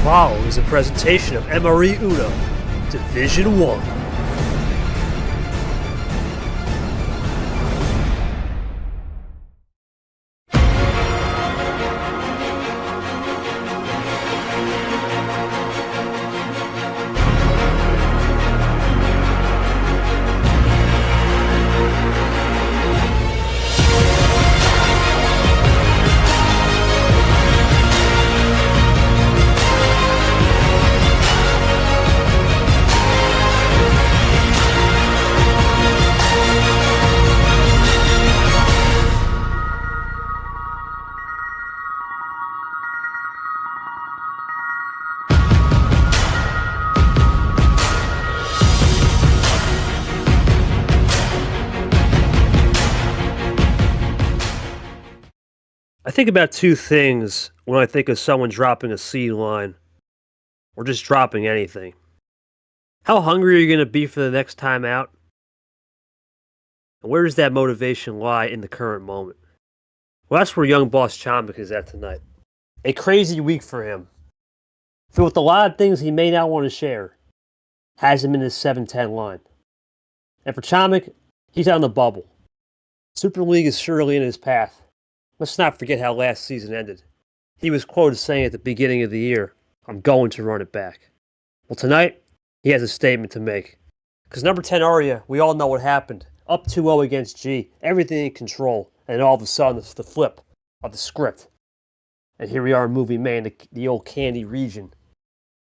follow is a presentation of MRE Uno, Division 1. I think about two things when I think of someone dropping a seed line or just dropping anything. How hungry are you going to be for the next time out? And where does that motivation lie in the current moment? Well, that's where young boss Chomik is at tonight. A crazy week for him. Filled with a lot of things he may not want to share. Has him in his 7-10 line. And for Chomik, he's on the bubble. Super League is surely in his path. Let's not forget how last season ended. He was quoted saying at the beginning of the year, "I'm going to run it back." Well, tonight, he has a statement to make. Because number 10 Aria, we all know what happened. Up 2-0 against G, everything in control, and all of a sudden it's the flip of the script. And here we are in Movie May in the old Candy region,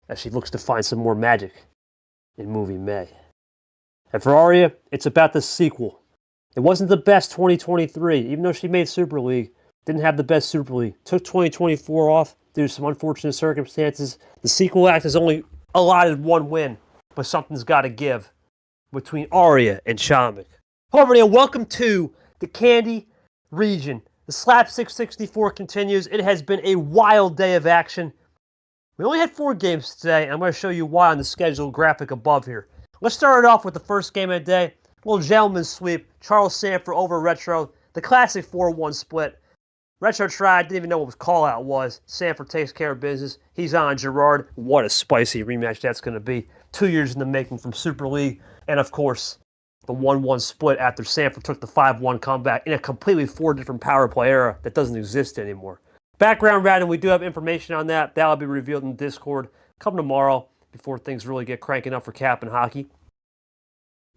as she looks to find some more magic in Movie May. And for Aria, it's about the sequel. It wasn't the best 2023, even though she made Super League. Didn't have the best Super League. Took 2024 off due to some unfortunate circumstances. The sequel act has only allotted one win, but something's got to give between Aria and Chomik. Hello, and welcome to the Candy region. The Slapstick 64 continues. It has been a wild day of action. We only had 4 games today, and I'm going to show you why on the schedule graphic above here. Let's start it off with the first game of the day. A little gentleman's sweep. Charles Sanford over Retro. The classic 4-1 split. Retro tried, didn't even know what his call-out was. Sanford takes care of business. He's on Gerard. What a spicy rematch that's going to be. 2 years in the making from Super League. And, of course, the 1-1 split after Sanford took the 5-1 comeback in a completely 4 different power play era that doesn't exist anymore. Background random, we do have information on that. That'll be revealed in Discord come tomorrow before things really get cranking up for Cap and hockey.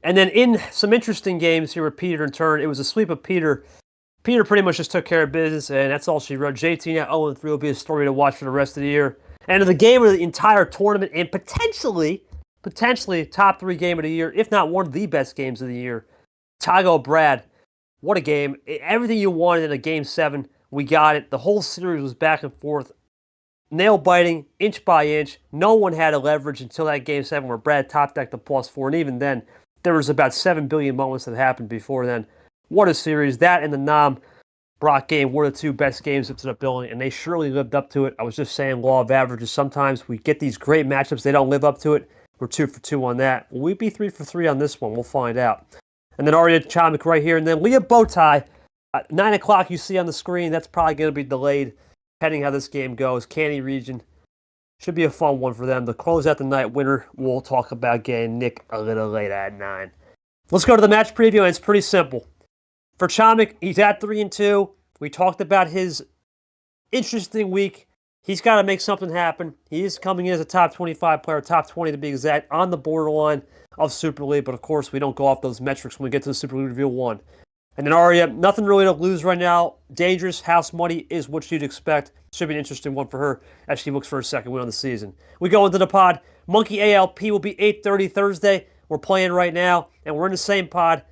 And then in some interesting games here with Peter in turn, it was a sweep of Peter. Peter pretty much just took care of business, and that's all she wrote. JT at 0-3 will be a story to watch for the rest of the year. And the game of the entire tournament, and potentially top 3 game of the year, if not one of the best games of the year. Tago Brad, what a game. Everything you wanted in a Game 7, we got it. The whole series was back and forth. Nail-biting, inch by inch. No one had a leverage until that Game 7 where Brad top-decked the +4, and even then, there was about 7 billion moments that happened before then. What a series. That and the Nam Brock game were the 2 best games up to the building, and they surely lived up to it. I was just saying, law of averages. Sometimes we get these great matchups. They don't live up to it. We're 2 for 2 on that. Will we be 3 for 3 on this one? We'll find out. And then Aria Chomik right here. And then Leah Bowtie, 9 o'clock you see on the screen. That's probably going to be delayed, depending how this game goes. Candy region. Should be a fun one for them. To close out the night winner, we'll talk about getting Nick a little later at 9. Let's go to the match preview, and it's pretty simple. For Chomik, he's at 3-2. We talked about his interesting week. He's got to make something happen. He is coming in as a top 25 player, top 20 to be exact, on the borderline of Super League. But of course, we don't go off those metrics when we get to the Super League Reveal 1. And then Aria, nothing really to lose right now. Dangerous, house money is what you'd expect. Should be an interesting one for her as she looks for her second win on the season. We go into the pod. Monkey ALP will be 8:30 Thursday. We're playing right now, and we're in the same pod.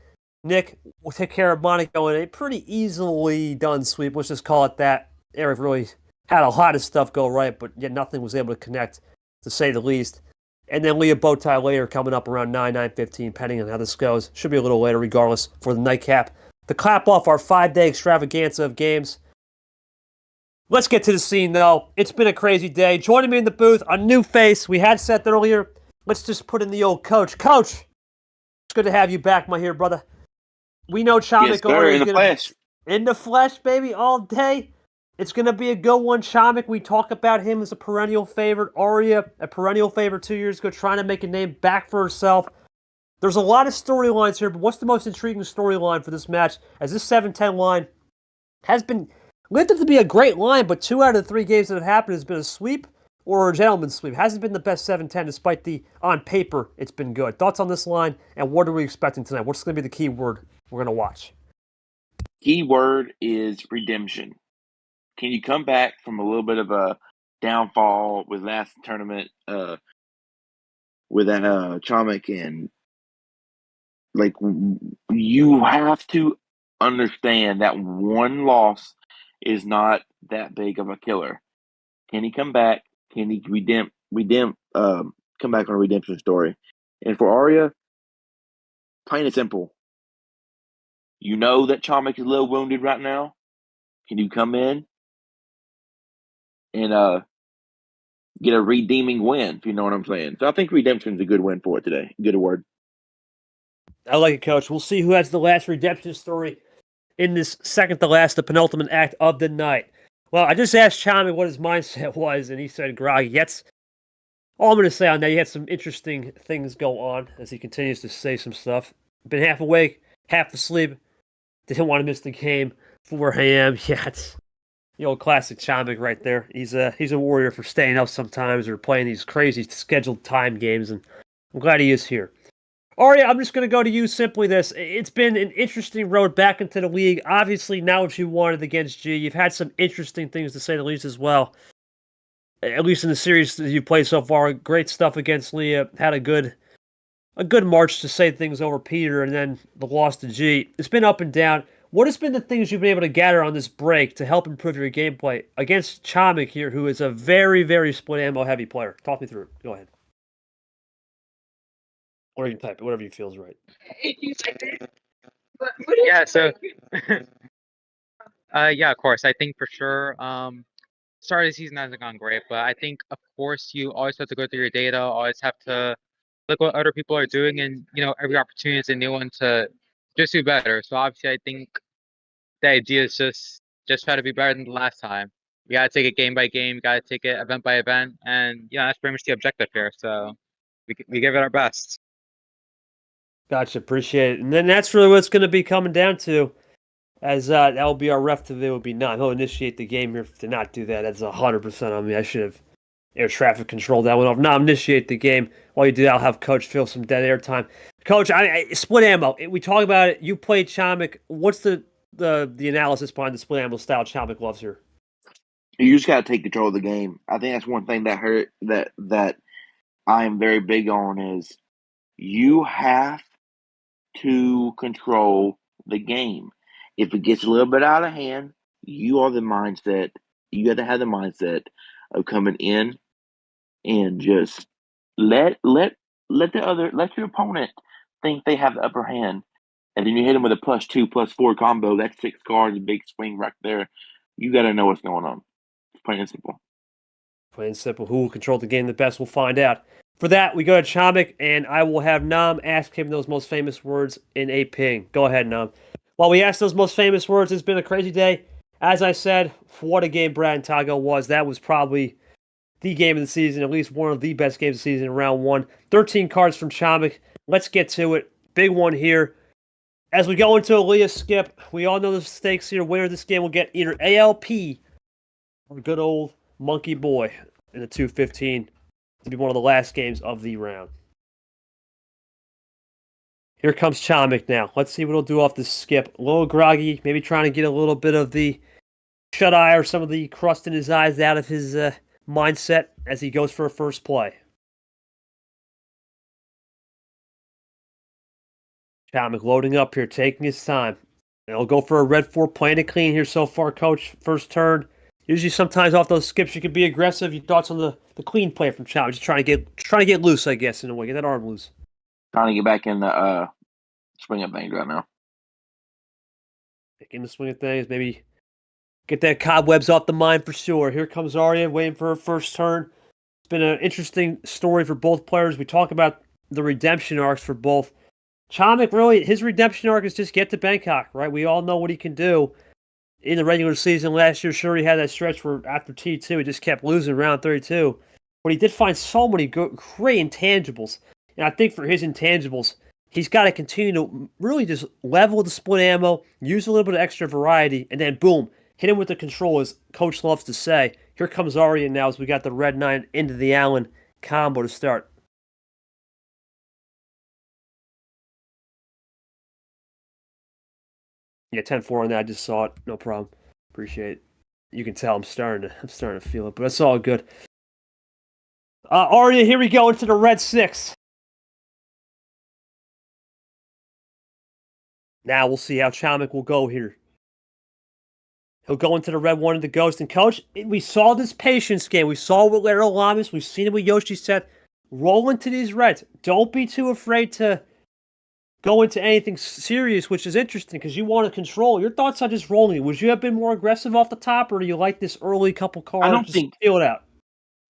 Nick will take care of Monaco in a pretty easily done sweep. Let's just call it that. Eric really had a lot of stuff go right, but yet nothing was able to connect, to say the least. And then Leah Bowtie later coming up around 9:15, depending on how this goes. Should be a little later regardless for the nightcap. To clap off our 5-day extravaganza of games. Let's get to the scene, though. It's been a crazy day. Joining me in the booth, a new face. We had Seth earlier. Let's just put in the old coach. Coach, it's good to have you back, my here brother. We know Chomik in the flesh. In the flesh, baby, all day. It's going to be a good one. Chomik, we talk about him as a perennial favorite. Aria, a perennial favorite 2 years ago, trying to make a name back for herself. There's a lot of storylines here, but what's the most intriguing storyline for this match? As this 7-10 line has been lived up to be a great line, but 2 out of the 3 games that have happened has been a sweep or a gentleman's sweep. Hasn't been the best 7-10, despite the, on paper, it's been good. Thoughts on this line, and what are we expecting tonight? What's going to be the key word we're going to watch? Key word is redemption. Can you come back from a little bit of a downfall with last tournament with that Chomik, and like you have to understand that one loss is not that big of a killer. Can he come back? Can he come back on a redemption story? And for Aria, plain and simple, you know that Chomik is a little wounded right now. Can you come in and get a redeeming win, if you know what I'm saying? So I think redemption is a good win for it today. Good word. I like it, Coach. We'll see who has the last redemption story in this second to last, the penultimate act of the night. Well, I just asked Chomik what his mindset was, and he said groggy. That's all I'm going to say on that. He had some interesting things go on as he continues to say some stuff. Been half awake, half asleep. Didn't want to miss the game. 4 a.m. Yeah, it's the old classic Chomik right there. He's a warrior for staying up sometimes or playing these crazy scheduled time games, and I'm glad he is here. Aria, I'm just going to go to you simply this. It's been an interesting road back into the league. Obviously, not what you wanted against G. You've had some interesting things to say the least as well. At least in the series that you played so far. Great stuff against Leah. Had a good march to say things over Peter, and then the loss to G. It's been up and down. What has been the things you've been able to gather on this break to help improve your gameplay against Chomik here, who is a very, very split ammo heavy player? Talk me through it. Go ahead. Or you can type it, whatever you feel is right. Yeah, so yeah, of course. I think for sure, start of the season hasn't gone great, but I think of course you always have to go through your data, always have to look what other people are doing, and every opportunity is a new one to just do better. So obviously I think the idea is just try to be better than the last time. You gotta take it game by game, you gotta take it event by event, and that's pretty much the objective here. So we give it our best. Gotcha, appreciate it. And then that's really what it's going to be coming down to, as that will be our ref today will be 9. He'll initiate the game here. To not do that, that's 100% on me. I should have air traffic controlled that one off. Now initiate the game. While you do that, I'll have Coach fill some dead air time. Coach, I split ammo. We talk about it. You played Chomik. What's the analysis behind the split ammo style Chomik loves here? You just got to take control of the game. I think that's one thing that I am very big on is you have to control the game. If it gets a little bit out of hand, you have to have the mindset of coming in and just let your opponent think they have the upper hand. And then you hit them with a +2, +4 combo. That's 6 cards, a big swing right there. You got to know what's going on. It's plain and simple. Plain and simple. Who will control the game the best? We'll find out. For that, we go to Chomik, and I will have Nam ask him those most famous words in a ping. Go ahead, Nam. While we ask those most famous words, it's been a crazy day. As I said, what a game Brad and Tago was. That was probably the game of the season, at least one of the best games of the season in round 1. 13 cards from Chomik. Let's get to it. Big one here. As we go into Aaliyah skip, we all know the stakes here. Winner of this game will get either ALP or good old Monkey Boy in the 215 to be one of the last games of the round. Here comes Chomik now. Let's see what he'll do off the skip. A little groggy, maybe trying to get a little bit of the shut-eye or some of the crust in his eyes out of his mindset as he goes for a first play. Chomik loading up here, taking his time. And he'll go for a red 4, playing it clean here so far, Coach. First turn. Usually sometimes off those skips you can be aggressive. Your thoughts on the clean play from Chomik? Just trying to get loose, I guess, in a way. Get that arm loose. Trying to get back in the swing of things right now. Back in the swing of things. Maybe get that cobwebs off the mind for sure. Here comes Aria waiting for her first turn. It's been an interesting story for both players. We talk about the redemption arcs for both. Chomik, really, his redemption arc is just get to Bangkok, right? We all know what he can do. in the regular season last year. Sure, he had that stretch where after T2, he just kept losing round 32. But he did find so many great intangibles. And I think for his intangibles, he's got to continue to really just level the split ammo, use a little bit of extra variety, and then boom, hit him with the control, as Coach loves to say. Here comes Aria now as we got the Red 9 into the Allen combo to start. Yeah, 10-4 on that. I just saw it. No problem. Appreciate it. You can tell I'm starting to feel it, but it's all good. Aria, here we go into the Red 6. Now we'll see how Chomik will go here. He'll go into the Red 1 of the Ghost. And Coach, we saw this patience game. We saw it with Lara Lamas. We've seen it with Yoshi Seth. Roll into these Reds. Don't be too afraid to go into anything serious, which is interesting because you want to control. Your thoughts on just rolling? Would you have been more aggressive off the top, or do you like this early couple cards? Feel it out.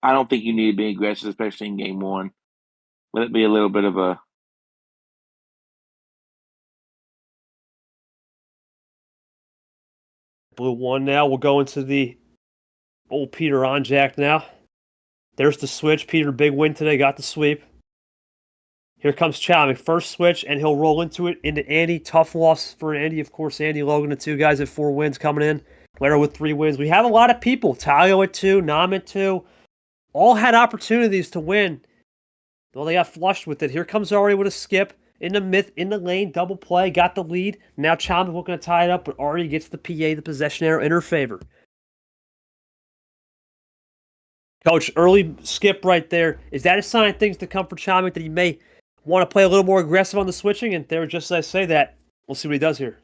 I don't think you need to be aggressive, especially in game 1. Let it be a little bit of a Blue 1 now. We'll go into the old Peter on Jack now. There's the switch. Peter, big win today. Got the sweep. Here comes Chomik. First switch, and he'll roll into it into Andy. Tough loss for Andy. Of course, Andy Logan, the two guys at 4 wins coming in. Lara with 3 wins. We have a lot of people. Tayo at 2, Nam at 2. All had opportunities to win. Well, they got flushed with it. Here comes Aria with a skip. In the lane, double play, got the lead. Now Chomik looking to tie it up, but Aria gets the PA, the possession arrow, in her favor. Coach, early skip right there. Is that a sign of things to come for Chomik, that he may want to play a little more aggressive on the switching? And there, just as I say that, we'll see what he does here.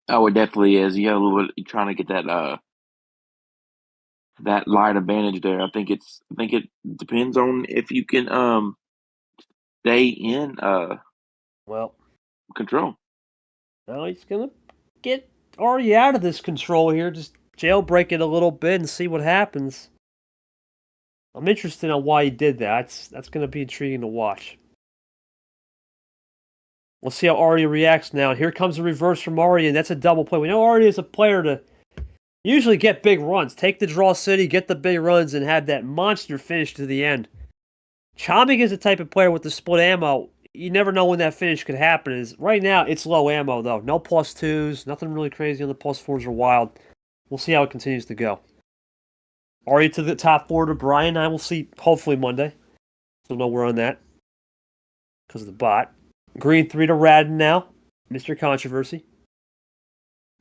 Oh, it definitely is. You got a little bit trying to get that light advantage there. I think it depends on if you can stay in control. Well, he's gonna get Aria out of this control here. Just jailbreak it a little bit and see what happens. I'm interested in why he did that. That's going to be intriguing to watch. We'll see how Aria reacts now. And here comes a reverse from Aria, and that's a double play. We know Aria is a player to usually get big runs. Take the draw city, get the big runs, and have that monster finish to the end. Chomik is the type of player with the split ammo. You never know when that finish could happen. Right now, it's low ammo, though. No +2s. Nothing really crazy on the +4s are wild. We'll see how it continues to go. Aria to the top 4 to Brian. I will see hopefully Monday. Still know we're on that because of the bot. Green 3 to Radden now. Mr. Controversy.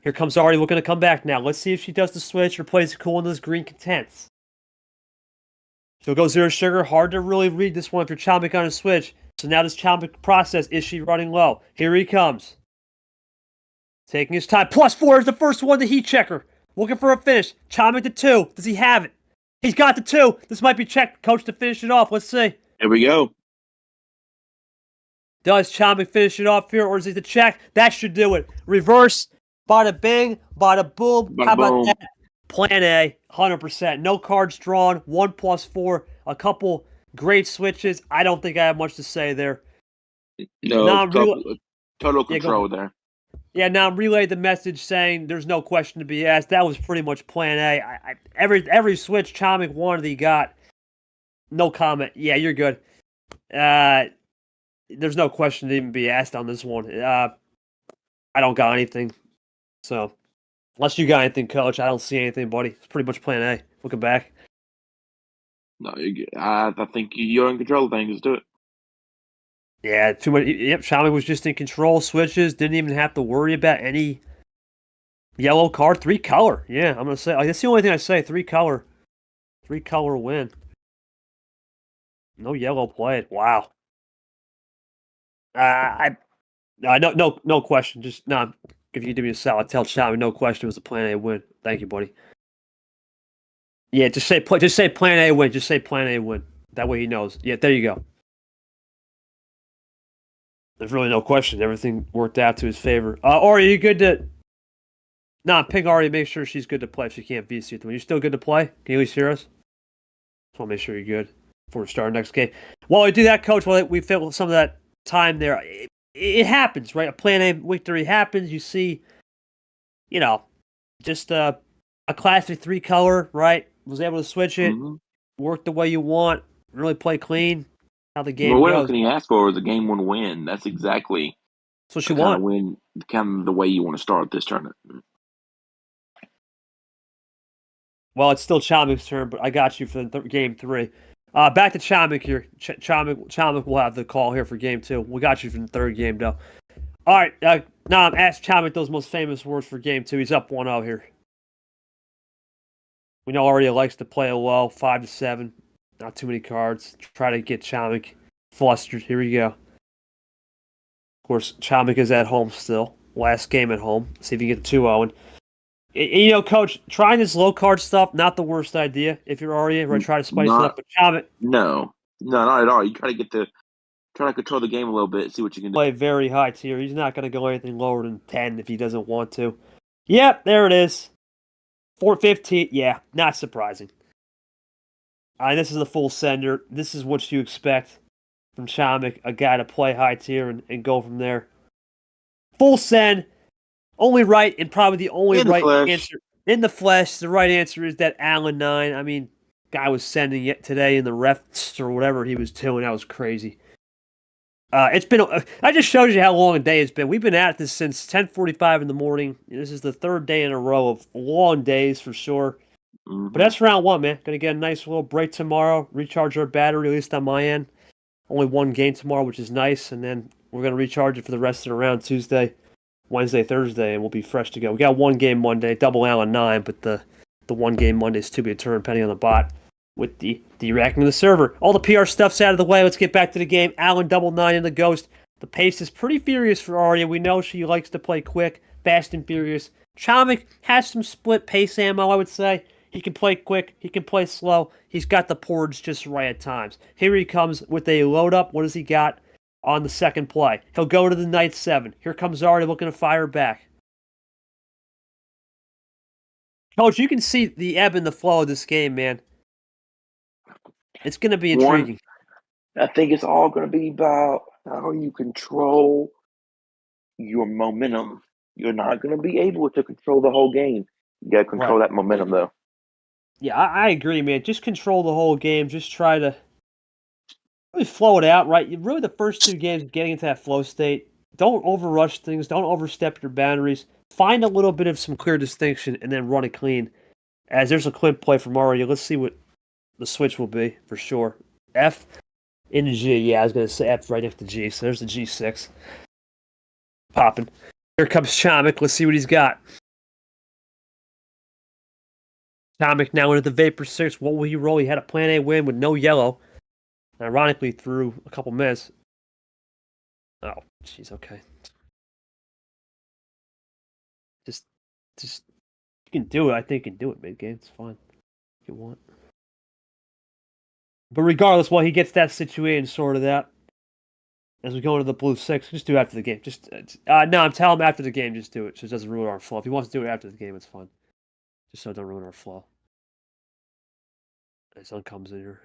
Here comes Aria looking to come back now. Let's see if she does the switch or plays it cool in those green contents. She'll go 0 sugar. Hard to really read this one if you're Chomik on a switch. So now this Chomik process, is she running low? Here he comes. Taking his time. +4 is the first one, the heat checker. Looking for a finish. Chomik to 2. Does he have it? He's got the 2. This might be checked, Coach, to finish it off. Let's see. Here we go. Does Chomik finish it off here, or is it the check? That should do it. Reverse. Bada bing. Bada boom. Bada How about boom. that? Plan A, 100%. No cards drawn. 1 +4. A couple great switches. I don't think I have much to say there. No, total control there. Yeah, now relayed the message saying there's no question to be asked. That was pretty much plan A. Every switch Chomik wanted, he got. No comment. Yeah, you're good. There's no question to even be asked on this one. I don't got anything. So, unless you got anything, Coach, I don't see anything, buddy. It's pretty much plan A. Looking back. No, I think you're in control of things. Let's do it. Yeah, too much. Yep, Chomik was just in control. Switches. Didn't even have to worry about any yellow card. 3 color. Yeah, I'm going to say. That's the only thing I say. 3 color. 3 color win. No yellow played. Wow. No question. Just no. If you give me a salad, tell Chomik no question. It was a plan A win. Thank you, buddy. Yeah, just say plan A win. Just say plan A win. That way he knows. Yeah, there you go. There's really no question. Everything worked out to his favor. Aria, you good to... Nah, ping Aria. Make sure she's good to play if she can't VC at the win. You still good to play? Can you at least hear us? Just want to make sure you're good before we start our next game. While we do that, Coach, while we fill some of that time there, it happens, right? A plan A victory happens. You see, Just a classic 3-color, right? Was able to switch it, Mm-hmm. work the way you want, really play clean. How the Well, game what else goes. can you ask for? Is a game one win? That's exactly That's what the you kind of want. win, kind of the way you want to start this tournament. Well, it's still Chomik's turn, but I got you for game 3. Back to Chomik here. Chomik will have the call here for game 2. We got you for the third game, though. All right, now ask Chomik those most famous words for game 2. He's up 1-0 here. We know Aria likes to play a low, 5-7. Not too many cards. Try to get Chomik flustered. Here we go. Of course, Chomik is at home still. Last game at home. See if you get 2-0. And, you know, Coach, trying this low card stuff, not the worst idea. If you're Aria, right, try to spice it Not up. But Chomik no, not at all. You try to control the game a little bit, see what you can do. play very high tier. He's not going to go anything lower than 10 if he doesn't want to. Yep, there it is. 415. Yeah, not surprising. This is a full sender. This is what you expect from Chomik, a guy to play high tier and go from there. Full send. Only right, and probably the only In the right flesh. answer. In the flesh, the right answer is that Allen 9. I mean, guy was sending it today in the refs or whatever he was doing. That was crazy. It's been. I just showed you how long a day it's been. We've been at this since 10:45 in the morning. This is the third day in a row of long days for sure. Mm-hmm. But that's round 1, man. Gonna get a nice little break tomorrow. Recharge our battery, at least on my end. Only one game tomorrow, which is nice, and then we're gonna recharge it for the rest of the round Tuesday, Wednesday, Thursday, and we'll be fresh to go. We got one game Monday, double Allen 9, but the one game Monday is to be a turn, depending on the bot with the racking of the server. All the PR stuff's out of the way. Let's get back to the game. Allen double 9 in the Ghost. The pace is pretty furious for Aria. We know she likes to play quick, fast and furious. Chomik has some split pace ammo, I would say. He can play quick. He can play slow. He's got the ports just right at times. Here he comes with a load up. What does he got on the second play? He'll go to the Knight 7. Here comes Aria looking to fire back. Coach, you can see the ebb and the flow of this game, man. It's going to be intriguing. I think it's all going to be about how you control your momentum. You're not going to be able to control the whole game. You got to control that momentum, though. Yeah, I agree, man. Just control the whole game. Just try to really flow it out, right? Really, the first 2 games, getting into that flow state. Don't overrush things. Don't overstep your boundaries. Find a little bit of some clear distinction and then run it clean. As there's a clip play from Aria. Let's see what the switch will be for sure. F into G. Yeah, I was going to say F right next to G. So there's the G6. Popping. Here comes Chomik. Let's see what he's got. Chomik now into the Vapor 6. What will he roll? He had a Plan A win with no yellow. Ironically, through a couple minutes. Oh, jeez, okay. Just, you can do it. I think you can do it mid-game. It's fine. If you want. But regardless, while he gets that situation sorted out, as we go into the blue 6, just do it after the game. No, I'm telling him after the game, just do it. So it doesn't ruin our flow. If he wants to do it after the game, it's fine. Just so it doesn't ruin our flow. The sun comes in here.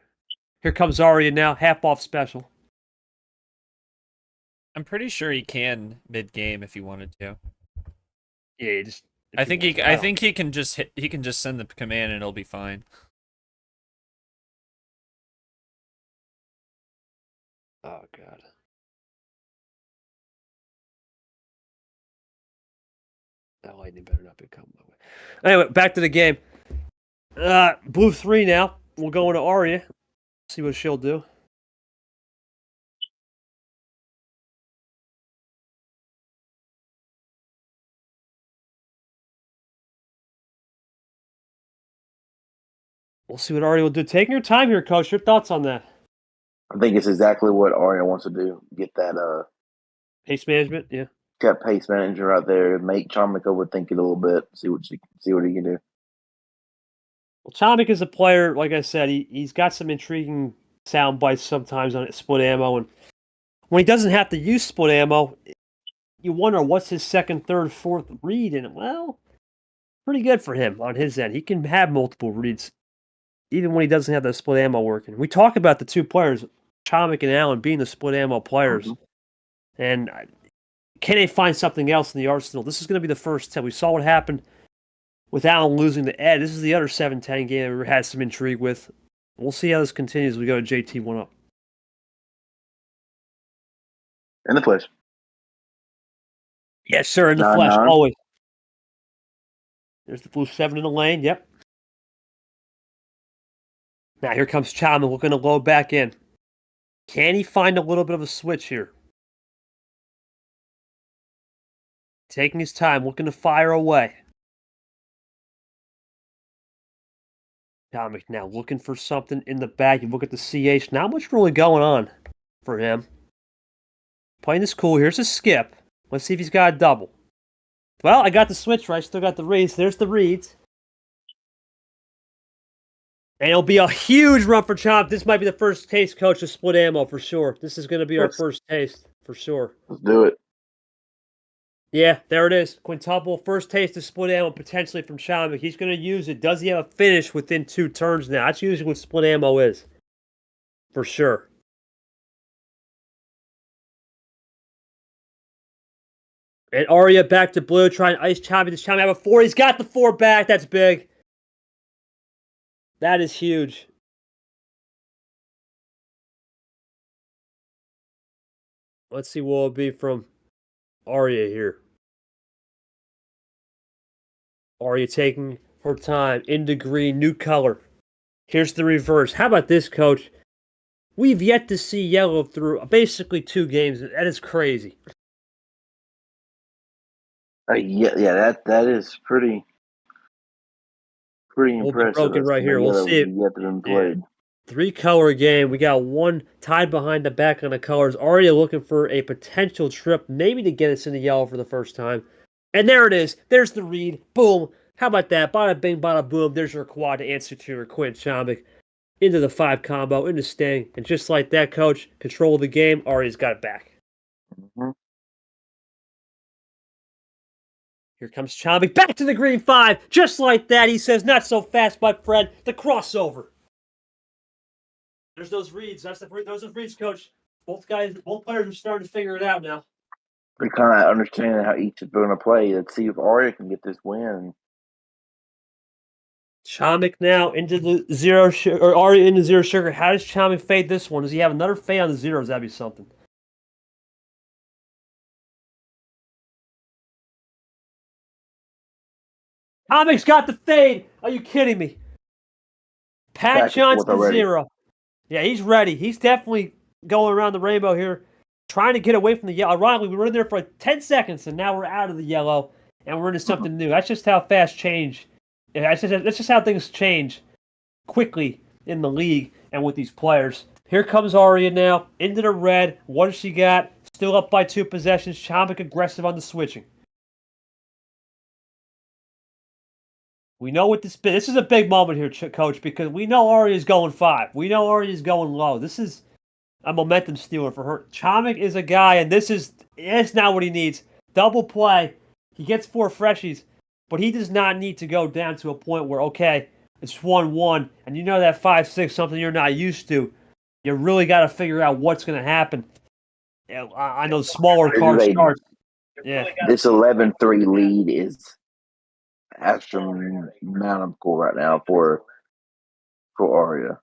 Here comes Aria now, half off special. I'm pretty sure he can mid game if he wanted to. Yeah, just. I think he can just send the command and it'll be fine. Oh god. That lightning better not be coming my way. Anyway, back to the game. Blue 3 now. We'll go into Aria. See what she'll do. We'll see what Aria will do. Taking your time here, Coach. Your thoughts on that? I think it's exactly what Aria wants to do. Get that Pace management, yeah. Got pace manager out there. Make Chomik overthink it a little bit. See what he can do. Well, Chomik is a player, like I said, he's got some intriguing sound bites sometimes on split ammo, and when he doesn't have to use split ammo, you wonder what's his second, third, fourth read, and well, pretty good for him on his end. He can have multiple reads, even when he doesn't have the split ammo working. We talk about the 2 players, Chomik and Allen, being the split ammo players, and can they find something else in the arsenal? This is going to be the first test. We saw what happened without losing the edge. This is the other 7-10 game we had some intrigue with. We'll see how this continues as we go to JT 1-up. In the flesh. Yes, sir, in the flesh, always. There's the blue 7 in the lane, yep. Now here comes Chomik looking to load back in. Can he find a little bit of a switch here? Taking his time, looking to fire away. Chomik now looking for something in the back. You look at the CH, not much really going on for him. Playing this cool. Here's a skip. Let's see if he's got a double. Well, I got the switch right. Still got the reads. There's the reads. And it'll be a huge run for Chomik. This might be the first taste, Coach, of split ammo for sure. This is going to be our first taste for sure. Let's do it. Yeah, there it is. Quintuple. First taste of split ammo potentially from Chomik. He's going to use it. Does he have a finish within 2 turns now? That's usually what split ammo is. For sure. And Aria back to blue, trying to ice Chomik. Does Chomik have a 4? He's got the 4 back. That's big. That is huge. Let's see what it'll be from Aria here. Aria taking her time. Into green, new color. Here's the reverse. How about this, Coach? We've yet to see yellow through basically 2 games. That is crazy. Yeah, that is pretty impressive. Broken right here. We'll see it. Yet to been played. 3-color game. We got 1 tied behind the back on the colors. Aria looking for a potential trip, maybe to get us into yellow for the first time. And there it is. There's the read. Boom. How about that? Bada bing, bada boom. There's your quad to answer to your Quinn Chomik. Into the 5 combo, into Sting. And just like that, Coach, control of the game. Aria's got it back. Mm-hmm. Here comes Chomik. Back to the green 5. Just like that. He says, not so fast, my friend. The crossover. There's those reads. Those are reads, Coach. Both players are starting to figure it out now. They're kind of understanding how each is going to play. Let's see if Aria can get this win. Chomik now into the 0 sugar, or Aria into 0 sugar. How does Chomik fade this one? Does he have another fade on the 0s? That'd be something. Chomik's got the fade. Are you kidding me? Pat Johnson 0. Yeah, he's ready. He's definitely going around the rainbow here, trying to get away from the yellow. Ironically, we were in there for 10 seconds, and now we're out of the yellow, and we're into something new. That's just how fast change. That's just how things change quickly in the league and with these players. Here comes Aria now into the red. What does she got? Still up by 2 possessions. Chomik aggressive on the switching. We know what this is a big moment here, Coach, because we know Aria's going 5. We know Aria's going low. This is a momentum stealer for her. Chomik is a guy, and it's not what he needs. Double play. He gets 4 freshies, but he does not need to go down to a point where, okay, it's 1-1, and you know that 5-6, something you're not used to. You really got to figure out what's going to happen. I know smaller card starts. Yeah. This 11-3 lead is astronomical right now for Aria.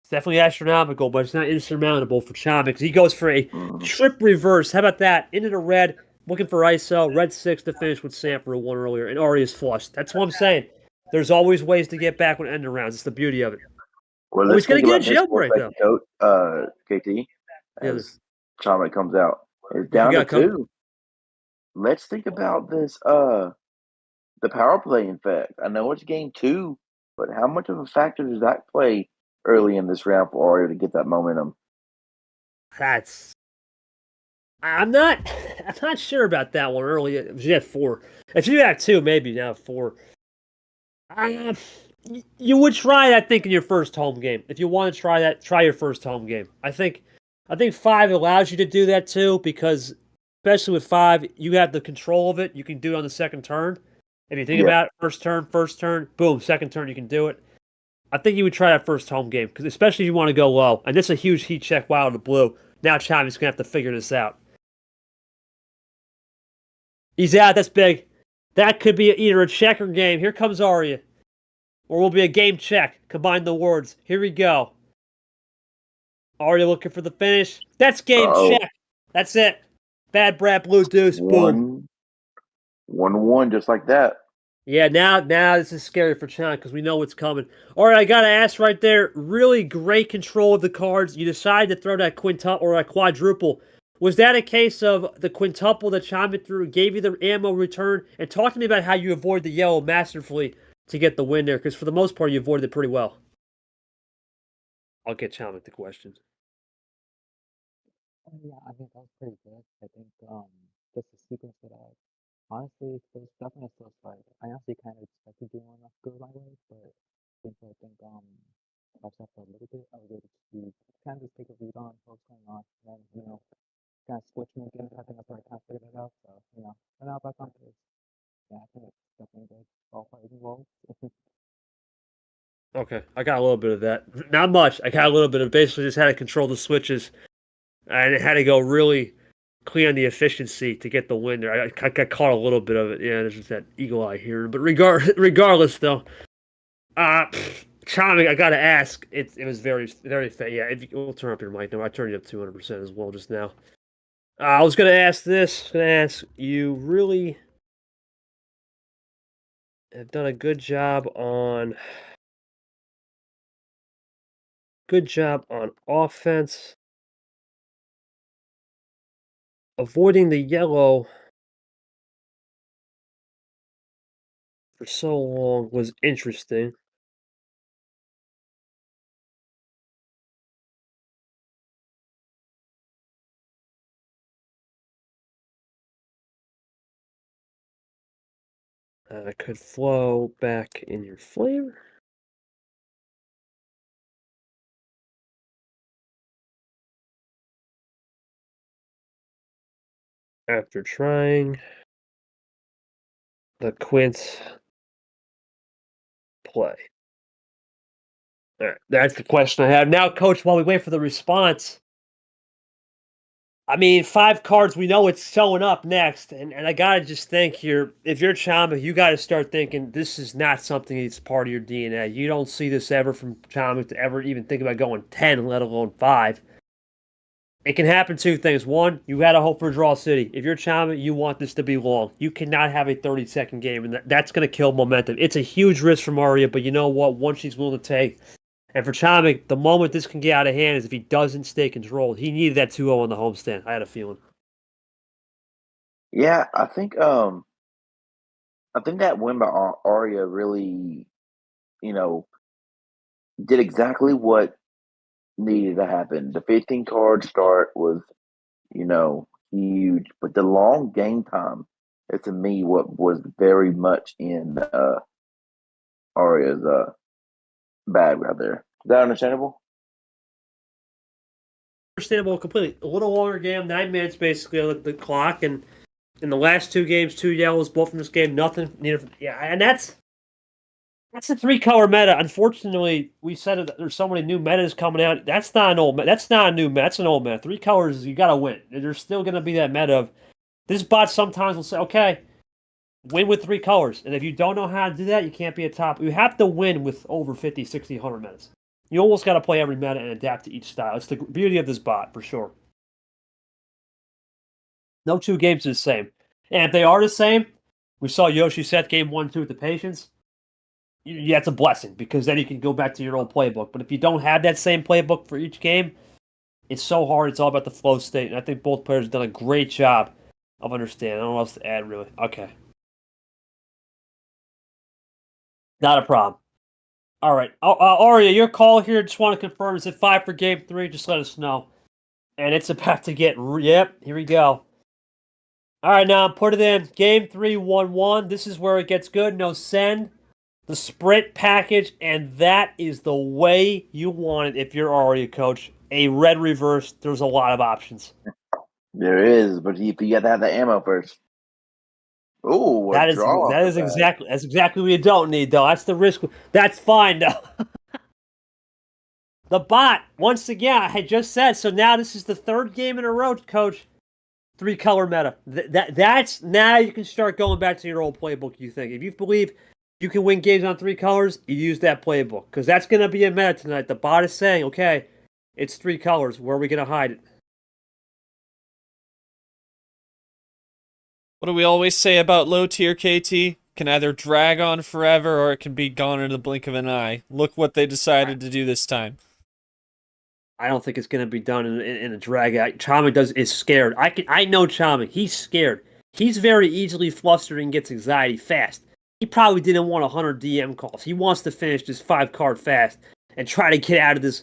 It's definitely astronomical, but it's not insurmountable for Chomik. He goes for a trip reverse. How about that? Into the red, looking for ISO. Red 6 to finish with Sam for a 1 earlier, and Aria's flushed. That's what I'm saying. There's always ways to get back with end rounds. It's the beauty of it. Well, he's going to get a jailbreak, though. KT, as Chomik comes out. It's down to 2. Let's think about this. The power play, in fact. I know it's game 2, but how much of a factor does that play early in this round for Aria to get that momentum? I'm not sure about that one early. If you had 4. If you had 2, maybe now 4. You would try that, I think, in your first home game. If you want to try that, try your first home game. I think 5 allows you to do that too, because especially with 5, you have the control of it. You can do it on the second turn. If you think about it, first turn, boom, second turn, you can do it. I think you would try that first home game, because especially if you want to go low. And this is a huge heat check wild to blue. Now Chomik's going to have to figure this out. He's out. That's big. That could be either a checker game. Here comes Aria. Or will be a game check. Combine the words. Here we go. Aria looking for the finish. That's game check. That's it. Bad Brat Blue Deuce. Boom. 1-1, just like that. Yeah, now this is scary for China because we know what's coming. All right, I got to ask right there, really great control of the cards. You decided to throw that quintuple or that quadruple. Was that a case of the quintuple that China threw gave you the ammo return? And talk to me about how you avoid the yellow masterfully to get the win there, because for the most part, you avoided it pretty well. I'll get China the questions. Yeah, I think that was pretty good. I think just the sequence that honestly, it was definitely a slow start. I honestly kind of expected you to go my way, but I think myself for a little bit, I was able to kind of just take a read on what's going on, and then kind of switch me again. I think that's where I kind of figured it out. So but now back on pace. Yeah, I think it's definitely good. All players involved. Okay, I got a little bit of that. Not much. I got a little bit of basically just had to control the switches, and it had to go really clean on the efficiency to get the win there. I got caught a little bit of it. Yeah, there's just that eagle eye here. But regardless, though, Chomik, I gotta ask. It was very yeah. We'll turn up your mic now. I turned you up 200% as well just now. I was gonna ask this. I was gonna ask you. Really have done a good job on offense, avoiding the yellow for so long was interesting. Could flow back in your flavor. After trying the quint play. All right, that's the question I have. Now, Coach, while we wait for the response, I mean, 5 cards, we know it's showing up next. And I got to just think here, if you're Chamba, you got to start thinking this is not something that's part of your DNA. You don't see this ever from Chamba to ever even think about going 10, let alone 5. It can happen 2 things. One, you got to hope for Draw City. If you're Chamba, you want this to be long. You cannot have a 30-second game, and that's going to kill momentum. It's a huge risk from Aria, but you know what? One she's willing to take. And for Chomik, the moment this can get out of hand is if he doesn't stay controlled. He needed that 2-0 on the homestand. I had a feeling. Yeah, I think that win by Aria really, did exactly what needed to happen. The 15 card start was, huge, but the long game time is to me what was very much in Aria's bag right there. Is that understandable? Understandable completely. A little longer game, 9 minutes basically on the clock, and in the last 2 games, 2 yellows, both in this game, nothing. Yeah, and that's the 3-color meta. Unfortunately, we said that there's so many new metas coming out. That's not an old meta. That's not a new meta. That's an old meta. 3 colors, you gotta win. There's still gonna be that meta of this bot sometimes will say, okay, win with 3 colors. And if you don't know how to do that, you can't be a top. You have to win with over 50, 60, 100 metas. You almost got to play every meta and adapt to each style. It's the beauty of this bot, for sure. No 2 games are the same. And if they are the same, we saw Yoshi set game 1-2 with the patience. Yeah, it's a blessing because then you can go back to your old playbook. But if you don't have that same playbook for each game, it's so hard. It's all about the flow state. And I think both players have done a great job of understanding. I don't know what else to add, really. Okay. Not a problem. All right. Aria, your call here. Just want to confirm. Is it 5 for game 3? Just let us know. And it's about to get... Yep, here we go. All right, now put it in. Game 3, 1-1. This is where it gets good. No send. The sprint package. And that is the way you want it if you're Aria, coach. A red reverse. There's a lot of options. There is, but you got to have the ammo first. Oh, That is exactly what you don't need, though. That's the risk. That's fine, though. The bot, once again, I had just said, so now this is the 3rd game in a row, coach. 3-color meta. That's now you can start going back to your old playbook. You think if you believe you can win games on 3 colors, you use that playbook because that's going to be a meta tonight. The bot is saying, okay, it's 3 colors. Where are we going to hide it? What do we always say about low tier KT? Can either drag on forever or it can be gone in the blink of an eye. Look what they decided to do this time. I don't think it's going to be done in a drag out. Chomik is scared. I know Chomik. He's scared. He's very easily flustered and gets anxiety fast. He probably didn't want 100 DM calls. He wants to finish this 5-card fast and try to get out of this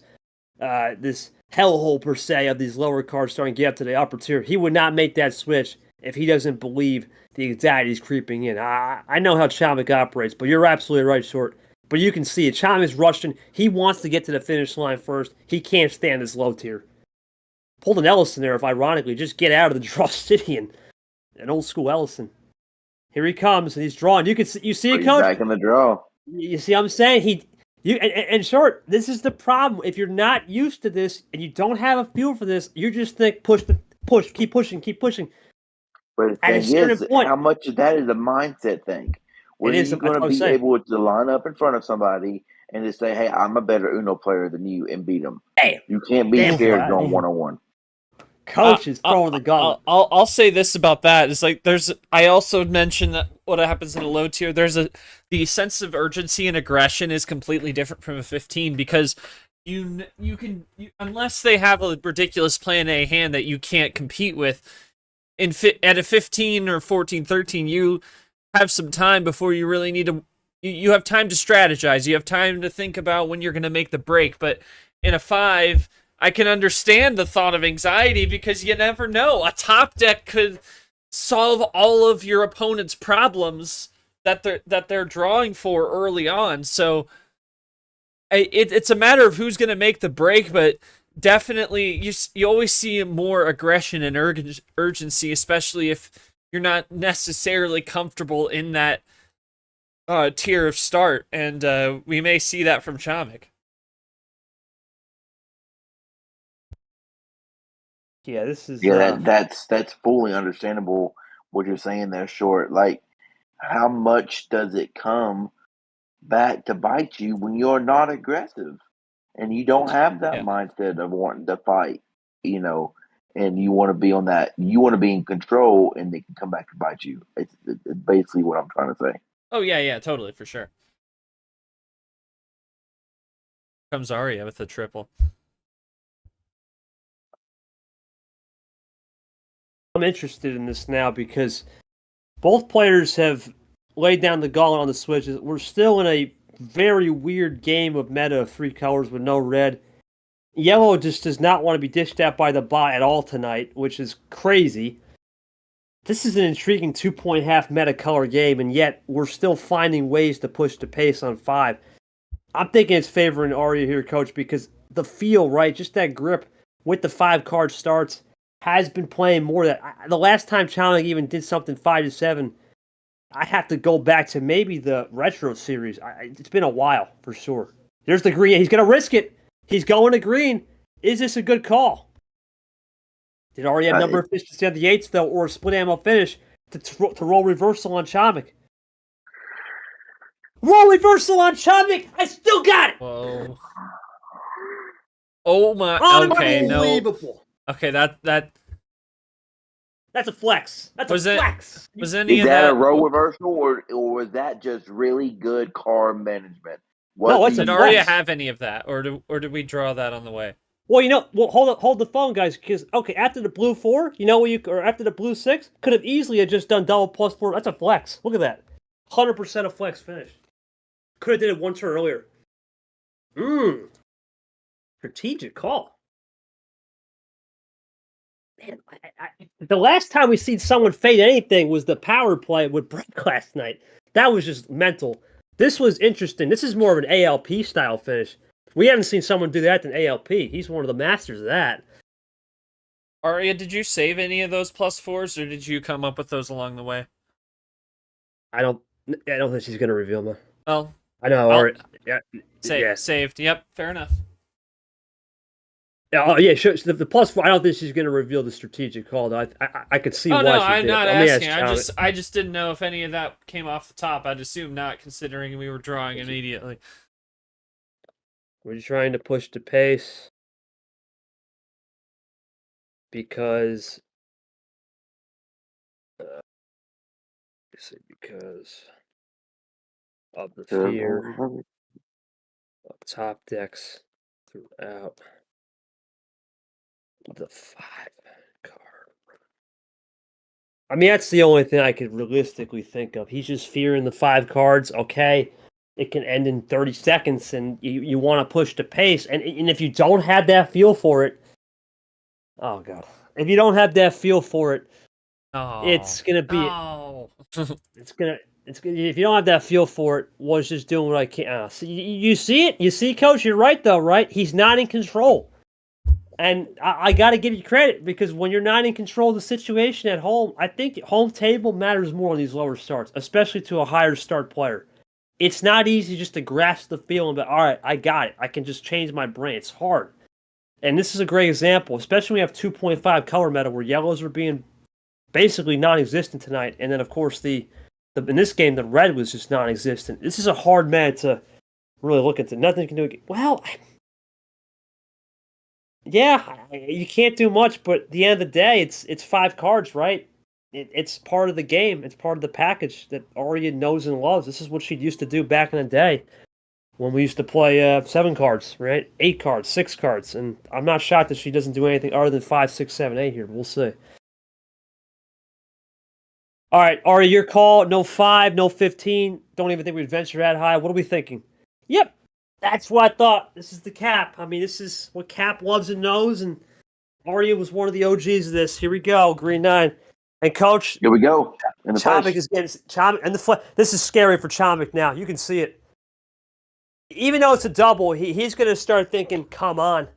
this hellhole per se of these lower cards starting to get up to the upper tier. He would not make that switch if he doesn't believe the anxiety is creeping in. I know how Chomik operates, but you're absolutely right, Short. But you can see it. Chomik's rushing. He wants to get to the finish line first. He can't stand this low tier. Pulled an Ellison there, if ironically, just get out of the draw city and an old school Ellison. Here he comes, and he's drawing. You see it, He's Coach? back in the draw. You see what I'm saying? And Short, this is the problem. If you're not used to this and you don't have a feel for this, you just think push, keep pushing. But the At a thing certain is, point, how much of that is a mindset thing? When it are is. you That's what going I to was be saying. able to line up in front of somebody and just say, hey, I'm a better Uno player than you and beat them? Damn. You can't be Damn scared right. going one-on-one. Coach is throwing the gauntlet. I'll say this about that. It's like I also mentioned that what happens in a low tier. The sense of urgency and aggression is completely different from a 15 because unless they have a ridiculous plan A hand that you can't compete with, at a 15 or 14, 13, you have some time before you really need to. You have time to strategize. You have time to think about when you're going to make the break. But in a 5, I can understand the thought of anxiety because you never know. A top deck could solve all of your opponent's problems that they're drawing for early on. So it's a matter of who's going to make the break, but definitely you always see more aggression and urgency, especially if you're not necessarily comfortable in that tier of start, and we may see that from Chomik. Yeah, this is. That's fully understandable what you're saying there, Short. Like, how much does it come back to bite you when you're not aggressive and you don't have that mindset of wanting to fight, and you want to be on that, you want to be in control, and they can come back to bite you. It's basically what I'm trying to say. Oh yeah, totally, for sure. Comes Aria with a triple. I'm interested in this now because both players have laid down the gauntlet on the switches. We're still in a very weird game of meta of 3 colors with no red. Yellow just does not want to be dished out by the bot at all tonight, which is crazy. This is an intriguing 2-point-half meta color game, and yet we're still finding ways to push the pace on 5. I'm thinking it's favoring Aria here, Coach, because the feel, right, just that grip with the 5-card starts has been playing more. The last time Chomik even did something 5-7, I have to go back to maybe the Retro series. It's been a while, for sure. There's the green. He's going to risk it. He's going to green. Is this a good call? Did Aria have number of efficiency on the 8s, though, or a split ammo finish to roll reversal on Chomik? Roll reversal on Chomik! I still got it! Whoa. Oh my, okay, no. Unbelievable. Okay, that's a flex. That's a flex. Was any Is of that a roll reversal, or was that just really good card management? Did Aria have any of that, or did we draw that on the way? Well, hold the phone, guys, because after the blue 4, or after the blue 6, could have easily have just done double +4. That's a flex. Look at that, 100% a flex finish. Could have did it one turn earlier. Strategic call. Man, the last time we seen someone fade anything was the power play with Break last night. That was just mental. This was interesting. This is more of an ALP style finish. We haven't seen someone do that in ALP. He's one of the masters of that. Aria, did you save any of those +4s, or did you come up with those along the way? I don't think she's going to reveal them. Well, I know. Saved. Yep, fair enough. Oh yeah, sure. So the plus 4. I don't think she's going to reveal the strategic call. Though I could see Oh why no, she I'm did. not Let me ask asking. Chomik. I just didn't know if any of that came off the top. I'd assume not, considering we were drawing immediately. We're trying to push the pace because because of the fear of top decks throughout the 5 card. I mean, that's the only thing I could realistically think of. He's just fearing the 5 cards. Okay, it can end in 30 seconds, and you want to push the pace. And if you don't have that feel for it, oh god, if you don't have that feel for it, it's gonna be. Oh. It's gonna. It's gonna, if you don't have that feel for it, was just doing what I can. So you see it. You see, Coach. You're right, though. Right? He's not in control. And I got to give you credit because when you're not in control of the situation at home, I think home table matters more on these lower starts, especially to a higher start player. It's not easy just to grasp the feeling, but all right, I got it. I can just change my brain. It's hard. And this is a great example, especially when we have 2.5 color meta where yellows are being basically non-existent tonight. And then, of course, the in this game, the red was just non-existent. This is a hard meta to really look into. Nothing can do it. Well, yeah, you can't do much, but at the end of the day, it's 5 cards, right? It's part of the game. It's part of the package that Aria knows and loves. This is what she used to do back in the day when we used to play 7 cards, right? 8 cards, 6 cards, and I'm not shocked that she doesn't do anything other than 5, 6, 7, 8 here. But we'll see. All right, Aria, your call. No 5, no 15. Don't even think we'd venture that high. What are we thinking? Yep, that's what I thought. This is the cap. I mean, this is what Cap loves and knows, and Aria was one of the OGs of this. Here we go, Green 9. And Coach, Here we go. In the Chomik flesh. is getting Chomik and this is scary for Chomik now. You can see it. Even though it's a double, he's going to start thinking, "Come on,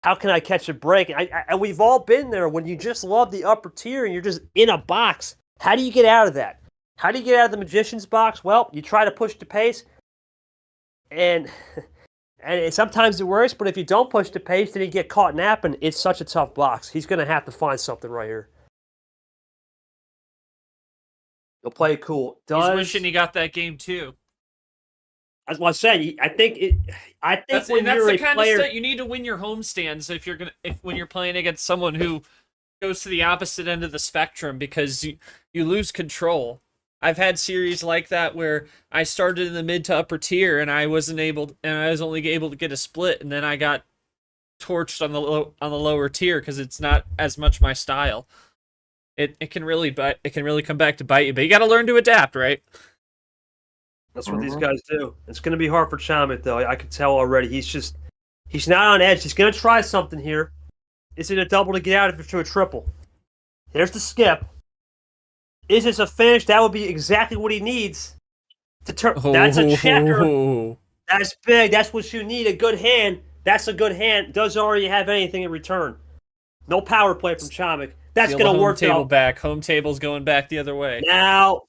how can I catch a break?" And we've all been there when you just love the upper tier and you're just in a box. How do you get out of that? How do you get out of the magician's box? Well, you try to push the pace, and sometimes it works. But if you don't push the pace, then you get caught napping. It's such a tough box. He's going to have to find something right here. He'll play it cool. He's wishing he got that game too. That's what I said. I think That's when the you're a kind player, of stuff you need to win your home stands if when you're playing against someone who goes to the opposite end of the spectrum, because you lose control. I've had series like that where I started in the mid to upper tier and I was only able to get a split, and then I got torched on the lower tier because it's not as much my style. It can really come back to bite you, but you got to learn to adapt, right? that's what these guys do. It's going to be hard for Chomik, though. I can tell already. He's not on edge. He's going to try something here. Is it a double to get out of it to a triple? There's the skip. Is this a finish? That would be exactly what he needs to turn. That's a checker. That's big. That's what you need. A good hand. That's a good hand. Does already have anything in return? No power play from Chomik. That's going to work. Table back. Home table's going back the other way. Now.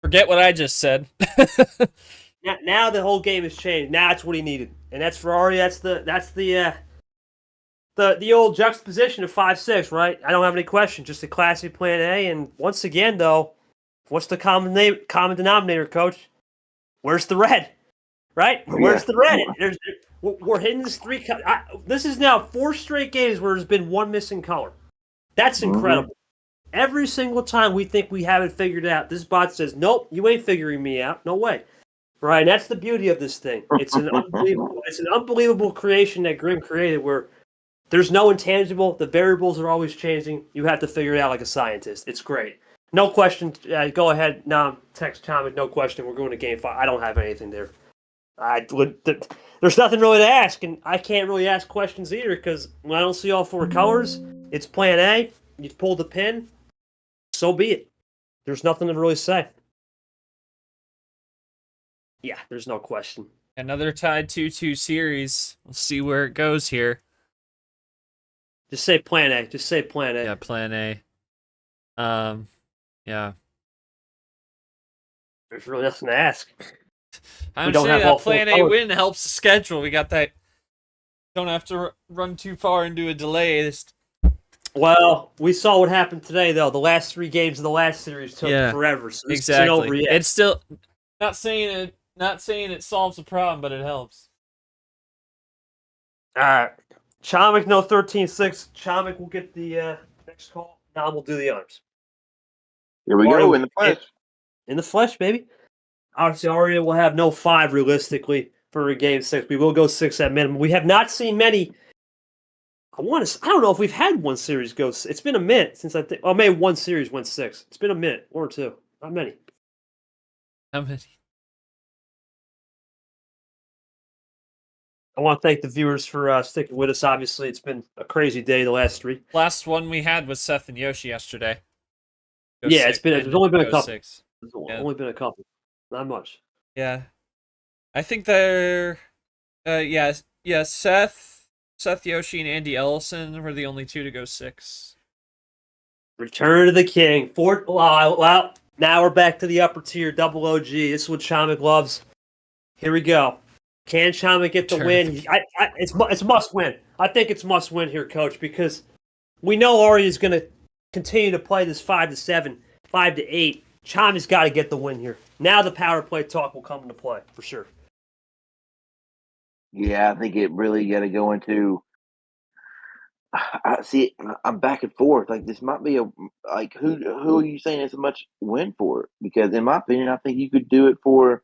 Forget what I just said. Now the whole game has changed. Now that's what he needed, and that's for Aria. That's the old juxtaposition of 5-6, right? I don't have any question. Just a classy plan A. And once again, though, what's the common denominator, Coach? Where's the red? Right? Where's the red? We're hitting this 3. This is now 4 straight games where there's been 1 missing color. That's incredible. Every single time we think we have it figured out, this bot says, "Nope, you ain't figuring me out. No way." Right? And that's the beauty of this thing. It's an unbelievable creation that Grim created, where there's no intangible. The variables are always changing. You have to figure it out like a scientist. It's great. No question. Go ahead. No, text Chomik. No question. We're going to game 5. I don't have anything there. There's nothing really to ask, and I can't really ask questions either because when I don't see all 4 colors, it's plan A. You pull the pin. So be it. There's nothing to really say. Yeah, there's no question. Another tied 2-2 series. We'll see where it goes here. Just say plan A. Just say plan A. Yeah, plan A. Yeah. There's really nothing to ask. I'm saying that plan A win helps the schedule. We got that Don't have to run too far into a delay. Well, we saw what happened today, though. The last 3 games of the last series took Yeah, forever, so this isn't exactly. over yet. It's still not saying it solves the problem, but it helps. All right. Chomik, no 13-6. Chomik will get the next call. Now we'll do the honors. Here we Aria go in the flesh. In the flesh, baby. Obviously, Aria will have no 5 realistically for a game 6. We will go 6 at minimum. We have not seen many. I don't know if we've had one series go. It's been a minute since I think. Oh, maybe one series went 6. It's been a minute, 1 or 2. Not many. How many? I want to thank the viewers for sticking with us. Obviously, it's been a crazy day the last 3. Last one we had was Seth and Yoshi yesterday. Yeah, there's only been a couple. 6. There's only been a couple. Not much. Yeah. I think they're Seth, Yoshi, and Andy Ellison were the only 2 to go 6. Return of the King. Wow. Now we're back to the upper tier, double OG. This is what Chomik loves. Here we go. Can Chomik get the win? It's must win. I think it's must win here, Coach, because we know Aria is going to continue to play this 5-7, 5-8. Chomik's got to get the win here. Now the power play talk will come into play for sure. Yeah, I think it really got to go into. I see. I'm back and forth. Like this might be who are you saying it's a much win for? Because in my opinion, I think you could do it for.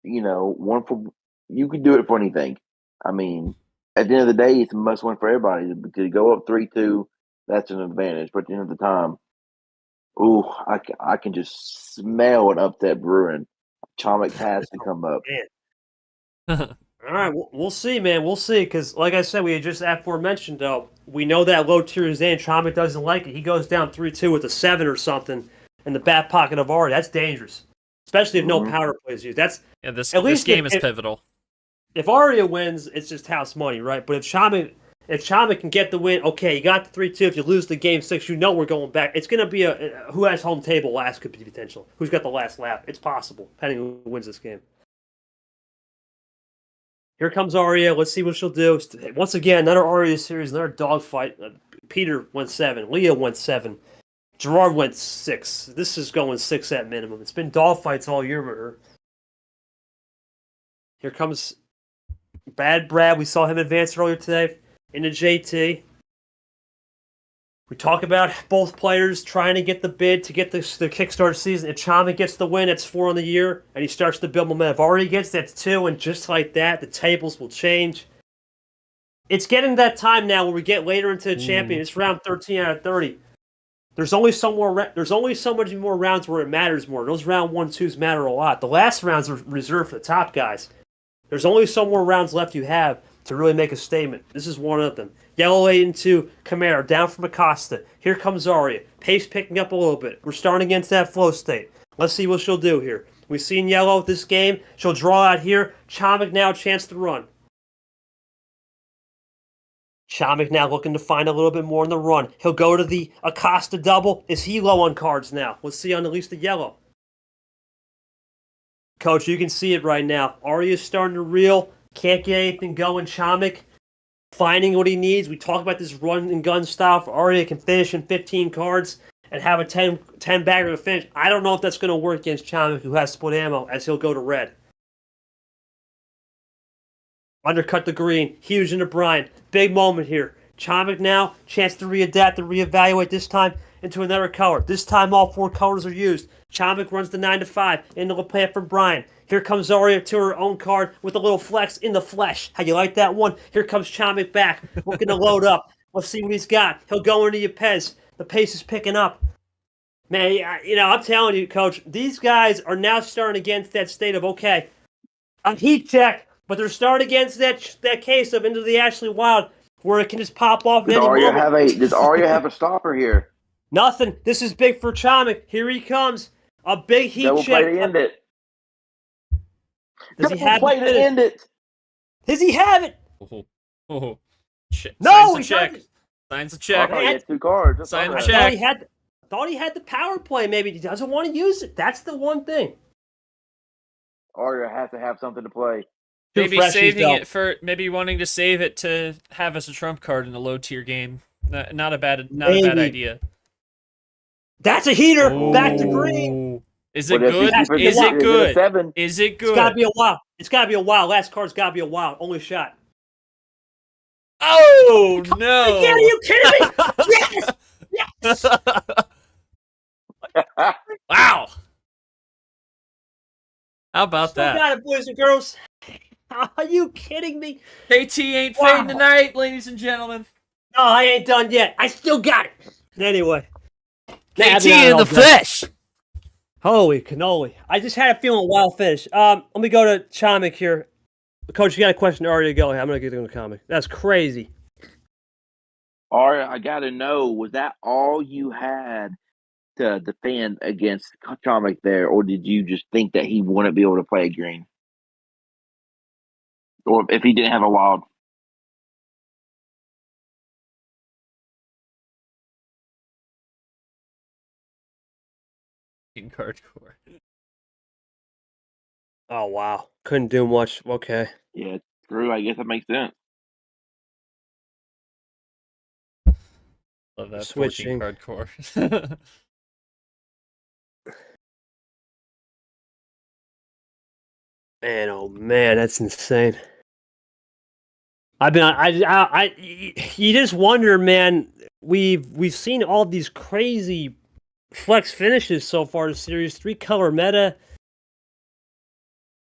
You could do it for anything. I mean, at the end of the day, it's a must win for everybody. To go up 3-2, that's an advantage. But at the end of the time, I can just smell an upset brewing. Chomik has to come up. All right, we'll see, man. We'll see, because like I said, we had just aforementioned, though, we know that low tier is in. Chomik doesn't like it. He goes down 3-2 with a 7 or something in the back pocket of Aria. That's dangerous, especially if no power play is used. This game is pivotal. If Aria wins, it's just house money, right? But if Chomik can get the win, okay, you got the 3-2. If you lose the game 6, you know we're going back. It's going to be a who has home table last could be potential. Who's got the last lap? It's possible, depending on who wins this game. Here comes Aria. Let's see what she'll do. Once again, another Aria series, another dogfight. Peter went 7. Leah went 7. Gerard went 6. This is going 6 at minimum. It's been dogfights all year with her. Here comes Bad Brad. We saw him advance earlier today into JT. We talk about both players trying to get the bid to get the Kickstarter season. If Chomik gets the win, that's 4 on the year, and he starts to build momentum. If Aria gets, that's 2, and just like that, the tables will change. It's getting that time now where we get later into the champion. It's round 13 out of 30. There's only so much more rounds where it matters more. Those round 1-2s matter a lot. The last rounds are reserved for the top guys. There's only so more rounds left you have to really make a statement. This is one of them. Yellow 8 into Camara, down from Acosta. Here comes Aria. Pace picking up a little bit. We're starting against that flow state. Let's see what she'll do here. We've seen Yellow this game. She'll draw out here. Chomik now a chance to run. Chomik now looking to find a little bit more in the run. He'll go to the Acosta double. Is he low on cards now? Let's see on at least the Yellow. Coach, you can see it right now. Aria's starting to reel. Can't get anything going. Chomik finding what he needs. We talk about this run and gun style for Aria can finish in 15 cards and have a 10 bagger to finish. I don't know if that's going to work against Chomik, who has split ammo, as he'll go to red. Undercut the green. Huge into Brian. Big moment here. Chomik now, chance to readapt and reevaluate, this time into another color. This time all 4 colors are used. Chomik runs the 9-5 into the plan for Brian. Here comes Aria to her own card with a little flex in the flesh. How you like that one? Here comes Chomik back, looking to load up. Let's see what he's got. He'll go into Yepes. The pace is picking up. Man, I'm telling you, Coach, these guys are now starting against that state of, okay, a heat check, but they're starting against that case of into the Ashley Wild, where it can just pop off at any moment. Does Aria have a stopper here? Nothing. This is big for Chomik. Here he comes. A big heat Double check. play to end it. Does he have play to end it? Does he have it? No, No, he doesn't. Signs a check. He had 2 cards. Signs a I check. thought he had the power play. Maybe he doesn't want to use it. That's the one thing. Aria has to have something to play. Maybe freshies, saving though. it for maybe wanting to save it to have as a trump card in a low tier game. Not a bad Maybe. idea. That's a heater. Back to green. Ooh. Is But it if you good? keep it- Is it is it a good? 7? Is it It's got to good? be a wow. It's got to be a wow. Last card's got to be a wow. Only shot. Oh no! Yeah, are you kidding me? Yes! Yes! Wow! How about Still that? got it, boys and girls. Are you kidding me? KT ain't Wow. fading tonight, ladies and gentlemen. No, I ain't done yet. I still got it. Anyway. KT in the flesh. Holy cannoli. I just had a feeling wild finish. Let me go to Chomik here. Coach, you got a question already to go. I'm going to get into the comic. That's crazy. Aria, I got to know, was that all you had to defend against Chomik there, or did you just think that he wouldn't be able to play green? Or if he didn't have a wild? Hardcore. Oh, wow. Couldn't do much. Okay. Yeah, true. I guess that makes sense. Love that Switching. 14 hardcore. Man, oh man, that's insane. You just wonder, man. We've seen all these crazy flex finishes so far this series. 3-color meta.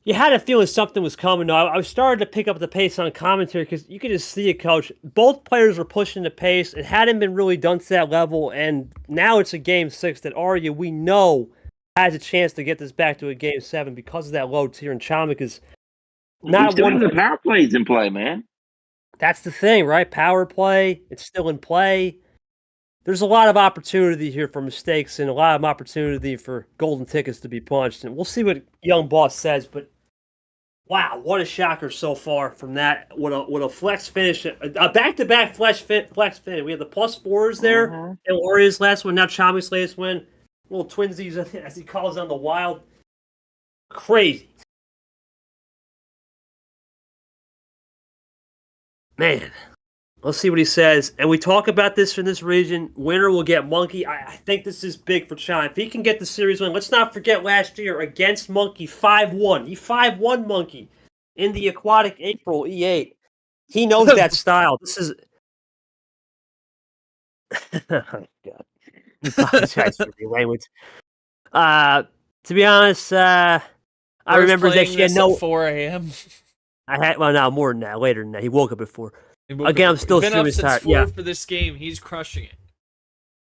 You had a feeling something was coming. Though I was starting to pick up the pace on commentary because you could just see it, Coach. Both players were pushing the pace. It hadn't been really done to that level, and now it's a game 6 that Aria, we know, has a chance to get this back to a game 7 because of that low tier. And Chomik is not still one. have the power plays in play, man. That's the thing, right? Power play, it's still in play. There's a lot of opportunity here for mistakes and a lot of opportunity for golden tickets to be punched. And we'll see what Young Boss says, but wow, what a shocker so far from that. What a flex finish. A back-to-back flex finish. We have the +4s there. And Aria's last one. Now Chomik's latest win. Little twinsies, as he calls on the wild. Crazy. Man. Let's see what he says. And we talk about this in this region. Winner will get Monkey. I think this is big for Chime. If he can get the series win, let's not forget last year against Monkey 5-1. He 5-1 Monkey in the Aquatic April E8. He knows that style. This is. Oh, God. Apologize for the language. To be honest, I remember that she had no. At 4 a.m. No, more than that. Later than that. He woke up at 4. Again, I'm still been up streaming since tired. 4 Yeah. for this game. He's crushing it.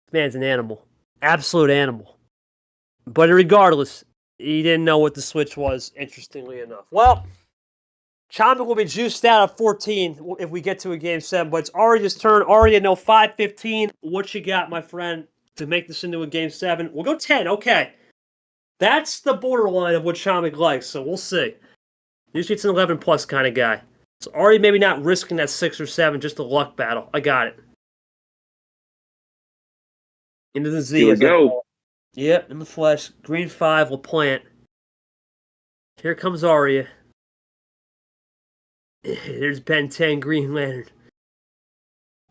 This man's an animal. Absolute animal. But regardless, he didn't know what the switch was, interestingly enough. Well, Chomik will be juiced out at 14 if we get to a game 7, but it's Aria's turn. Aria, no 5-15. What you got, my friend, to make this into a game 7? We'll go 10. Okay. That's the borderline of what Chomik likes, so we'll see. Usually it's an 11-plus kind of guy. So Aria maybe not risking that 6 or 7, just a luck battle. I got it. Into the Z. Here we as I go. call it. Yep, in the flesh. Green 5, LaPlante. Here comes Aria. There's Ben 10, Green Lantern.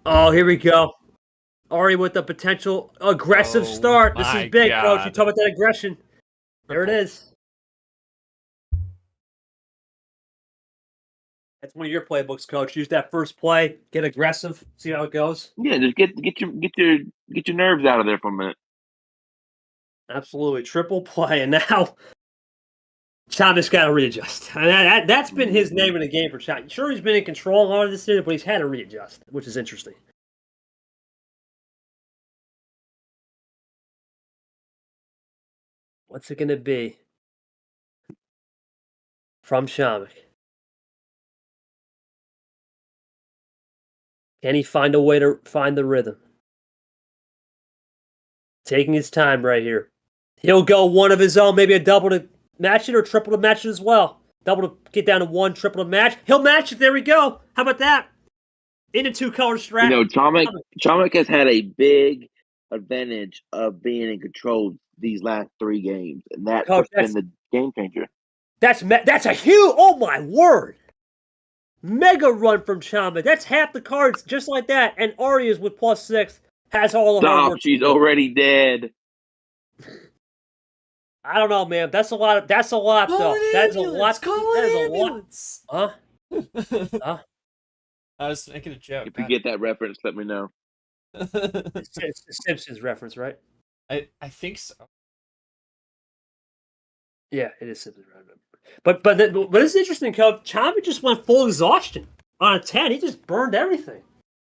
Oh, here we go. Aria with the potential aggressive start. This is big, Coach. You talk about that aggression. There it is. That's one of your playbooks, Coach. Use that first play, get aggressive, see how it goes. Yeah, just get your nerves out of there for a minute. Absolutely, triple play, and now Chomik's got to readjust. And that's been his name in the game for Chomik. Sure, he's been in control a lot of this series, but he's had to readjust, which is interesting. What's it going to be from Chomik? Can he find a way to find the rhythm? Taking his time right here. He'll go one of his own, maybe a double to match it or triple to match it as well. Double to get down to 1, triple to match. He'll match it. There we go. How about that? In a 2-color strat. You know, Chomik has had a big advantage of being in control these last 3 games, and that's Coach, been the game changer. That's a huge. Oh my word! Mega run from Chomik. That's half the cards, just like that. And Aria's with +6 has all the hard Stop, work. she's already dead. I don't know, man. That's a lot. That's a lot, Call though. an That is a ambulance! lot. Call That an is a lot. ambulance! Huh? Huh? I was making a joke. If you get that reference, let me know. It's the Simpsons reference, right? I think so. Yeah, it is Simpsons reference. But it's interesting, Coach. Chomik just went full exhaustion on a 10. He just burned everything.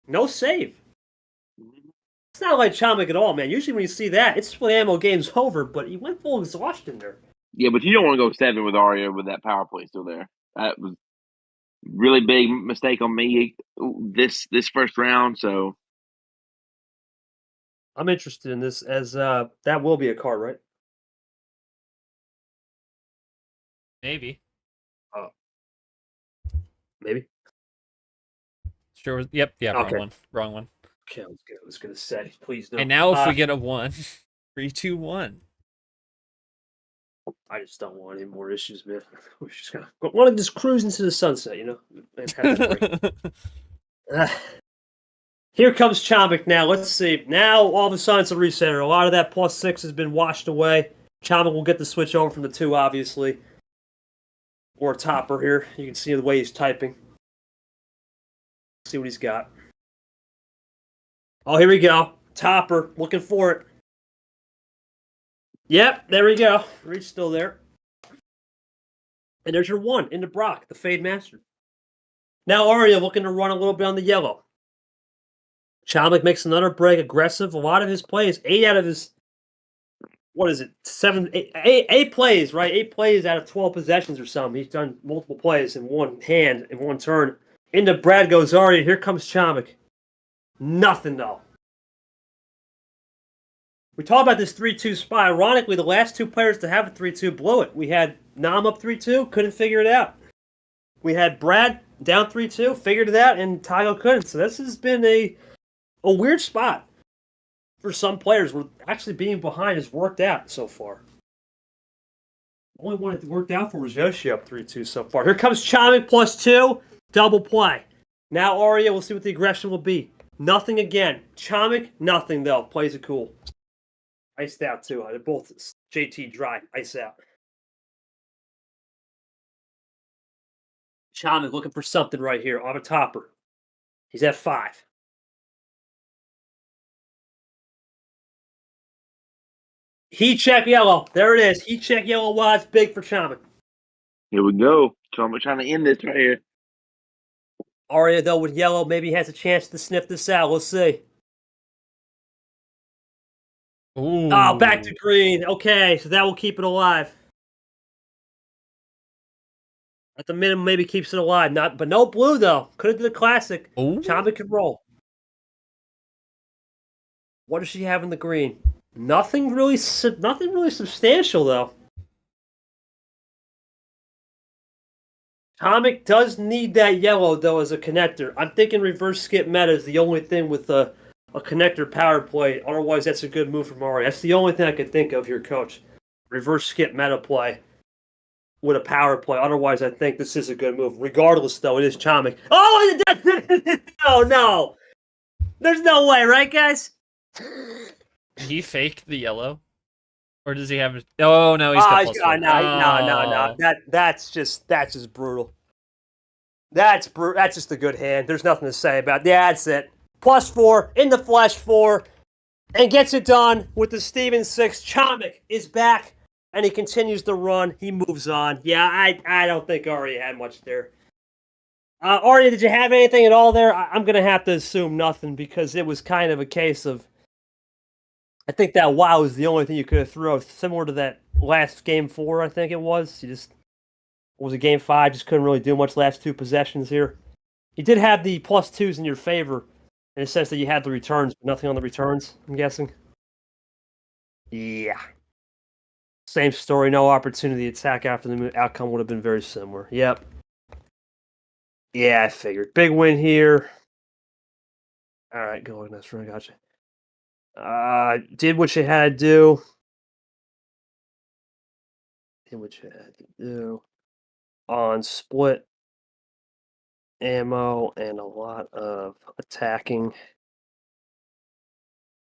No save. It's not like Chomik at all, man. Usually when you see that, it's when ammo game's over, but he went full exhaustion there. Yeah, but you don't want to go 7 with Aria with that power play still there. That was really big mistake on me this first round. So I'm interested in this as that will be a card, right? Maybe. Oh, maybe. Sure. Yep. Yeah. Okay. Wrong one. Wrong one. Okay, I was gonna say, please no. And now, if we get a 1, 3, 2, 1. I just don't want any more issues, man. We're just gonna want to just cruise into the sunset, you know. And have a break. Here comes Chomik now. Let's see. Now, all of a sudden, it's a resetter. A lot of that +6 has been washed away. Chomik will get the switch over from the 2, obviously. Or Topper here. You can see the way he's typing. See what he's got. Oh, here we go. Topper, looking for it. Yep, there we go. Reach still there. And there's your 1 into Brock, the Fade Master. Now Aria looking to run a little bit on the yellow. Chomik makes another break, aggressive. A lot of his plays, 8 out of his, what is it, 8 plays, right? 8 plays out of 12 possessions or something. He's done multiple plays in one hand, in one turn. Into Brad goes Aria. Here comes Chomik. Nothing, though. We talk about this 3-2 spot. Ironically, the last 2 players to have a 3-2 blew it. We had Nam up 3-2, couldn't figure it out. We had Brad down 3-2, figured it out, and Tygo couldn't. So this has been a weird spot for some players where actually being behind has worked out so far. The only one it worked out for was Yoshi up 3-2 so far. Here comes Chomik +2, double play. Now Aria, we'll see what the aggression will be. Nothing again. Chomik, nothing though. Plays it cool. Iced out too. They're both JT dry. Ice out. Chomik looking for something right here on a Topper. He's at 5. Heat check yellow. There it is. Heat check yellow wise. Big for Chomik. here we go. Chomik trying to end this right here. Aria, though, with yellow, maybe has a chance to sniff this out. We'll see. Ooh. Oh, back to green. Okay, so that will keep it alive. At the minimum, maybe keeps it alive. But no blue, though. Could have did the classic. Ooh. Chomik can roll. What does she have in the green? Nothing really substantial, though. Chomik does need that yellow, though, as a connector. I'm thinking reverse skip meta is the only thing with a connector power play. Otherwise, that's a good move from Aria. That's the only thing I could think of here, Coach. Reverse skip meta play with a power play. Otherwise, I think this is a good move. Regardless, though, it is Chomik. Oh, oh no. There's no way, right, guys? Did he fake the yellow? Or does he have... Oh, no, he's got +1. No. That's just brutal. That's just a good hand. There's nothing to say about it. Yeah, that's it. +4, in the flesh 4, and gets it done with the Steven 6. Chomik is back, and he continues to run. He moves on. Yeah, I don't think Aria had much there. Aria, did you have anything at all there? I'm going to have to assume nothing because it was kind of a case of... I think that wow is the only thing you could have thrown, similar to that last game 4, I think it was. It was a game 5, just couldn't really do much last 2 possessions here. You did have the +2s in your favor, in the sense that you had the returns, but nothing on the returns, I'm guessing. Yeah. Same story, no opportunity attack after the outcome would have been very similar. Yep. Yeah, I figured. Big win here. All right, go on. That's right. Gotcha. Did what you had to do. Did what you had to do. On split. ammo and a lot of attacking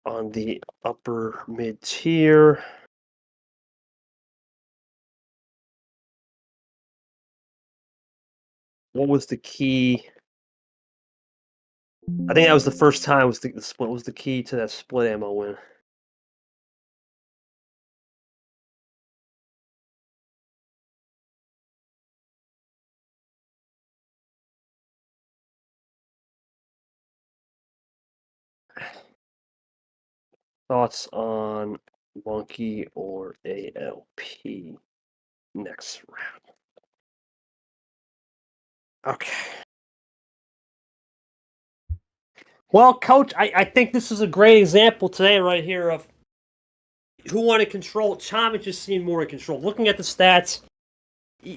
on the upper mid tier. What was the key? I think that was the first time was the split was the key to that split ammo win. Thoughts on Monkey or ALP next round? Okay. Well, Coach, I think this is a great example today right here of who wanted control. Chomik just seemed more in control. Looking at the stats,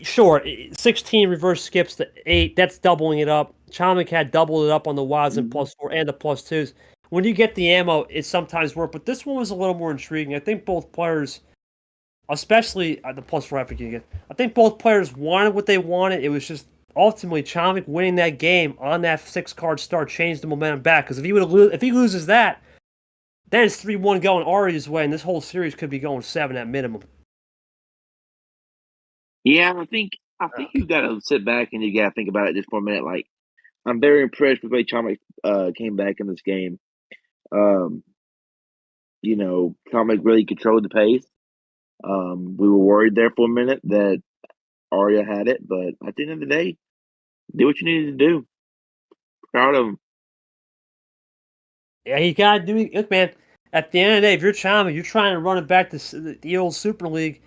sure, 16 reverse skips to 8. That's doubling it up. Chomik had doubled it up on the WAS and +4 and the +2s. When you get the ammo, it sometimes works, but this one was a little more intriguing. I think both players, especially the +4 again, I think both players wanted what they wanted. It was just ultimately Chomik winning that game on that 6-card start changed the momentum back. Because if he loses that, then it's 3-1 going Aria's way, and this whole series could be going 7 at minimum. Yeah, I think you got to sit back and you got to think about it just for a minute. Like, I'm very impressed with the way Chomik came back in this game. Chomik really controlled the pace. We were worried there for a minute that Aria had it, but at the end of the day, did what you needed to do. Proud of him. Yeah, you gotta do. Look, man. At the end of the day, if you're Chomik, you're trying to run it back to the old Super League.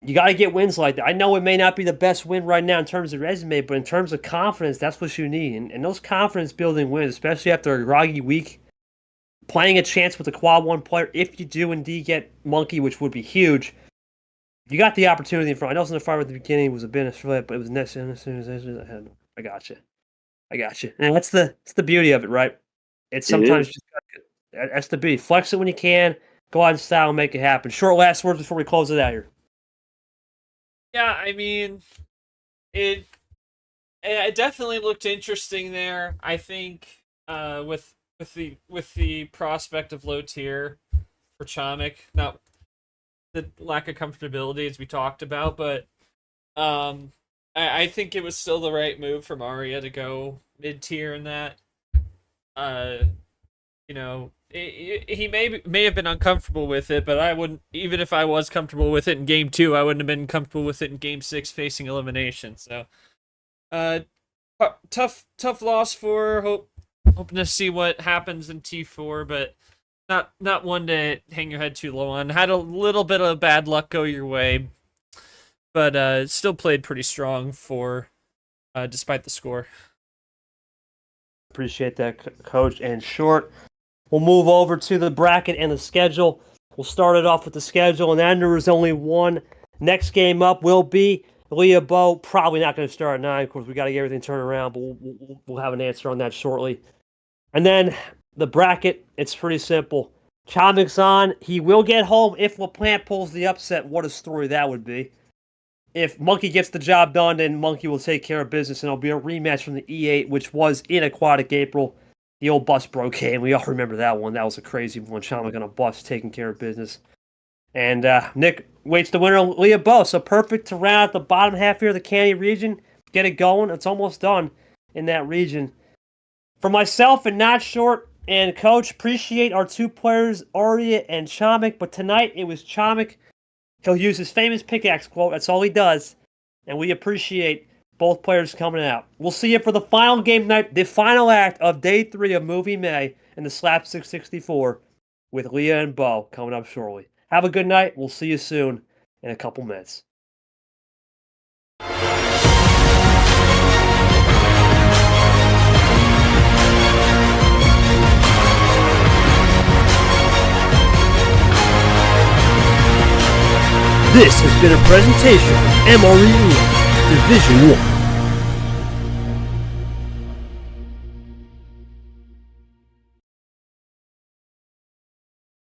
You got to get wins like that. I know it may not be the best win right now in terms of resume, but in terms of confidence, that's what you need. And those confidence-building wins, especially after a groggy week, playing a chance with a quad 1 player, if you do indeed get Monkey, which would be huge, you got the opportunity in front. I know the fire at the beginning was a bit of split, but it was next. I got you. And that's the beauty of it, right? It's sometimes just that's the beauty. Flex it when you can. Go out in style and make it happen. Short last words before we close it out here. Yeah, I mean, it definitely looked interesting there. I think with the prospect of low tier for Chomik, not the lack of comfortability as we talked about, but I think it was still the right move from Aria to go mid tier in that. He may have been uncomfortable with it, but I wouldn't. Even if I was comfortable with it in game 2, I wouldn't have been comfortable with it in game 6 facing elimination. So, tough loss for hoping to see what happens in T4, but not one to hang your head too low on. Had a little bit of bad luck go your way, but still played pretty strong for despite the score. Appreciate that, Coach. And Short, we'll move over to the bracket and the schedule. We'll start it off with the schedule, and then there is only one. Next game up will be Leah Bow. Probably not going to start at 9. Of course, we got to get everything turned around, but we'll have an answer on that shortly. And then the bracket, it's pretty simple. Chomik's on. He will get home if LaPlante pulls the upset. What a story that would be. If Monkey gets the job done, then Monkey will take care of business, and it'll be a rematch from the E8, which was in Aquatic April. The old bus broke game. We all remember that one. That was a crazy one. Chomik on a bus taking care of business. And Nick waits the winner, Leah Bow. So perfect to round out the bottom half here of the Candy region. Get it going. It's almost done in that region. For myself and Not Short and Coach, appreciate our 2 players, Aria and Chomik. But tonight, it was Chomik. He'll use his famous pickaxe quote. That's all he does. And we appreciate both players coming out. We'll see you for the final game night, the final act of Day 3 of Movie May in the Slapstick 64 with Leah and Bo coming up shortly. Have a good night. We'll see you soon in a couple minutes. This has been a presentation of MRE Division 1.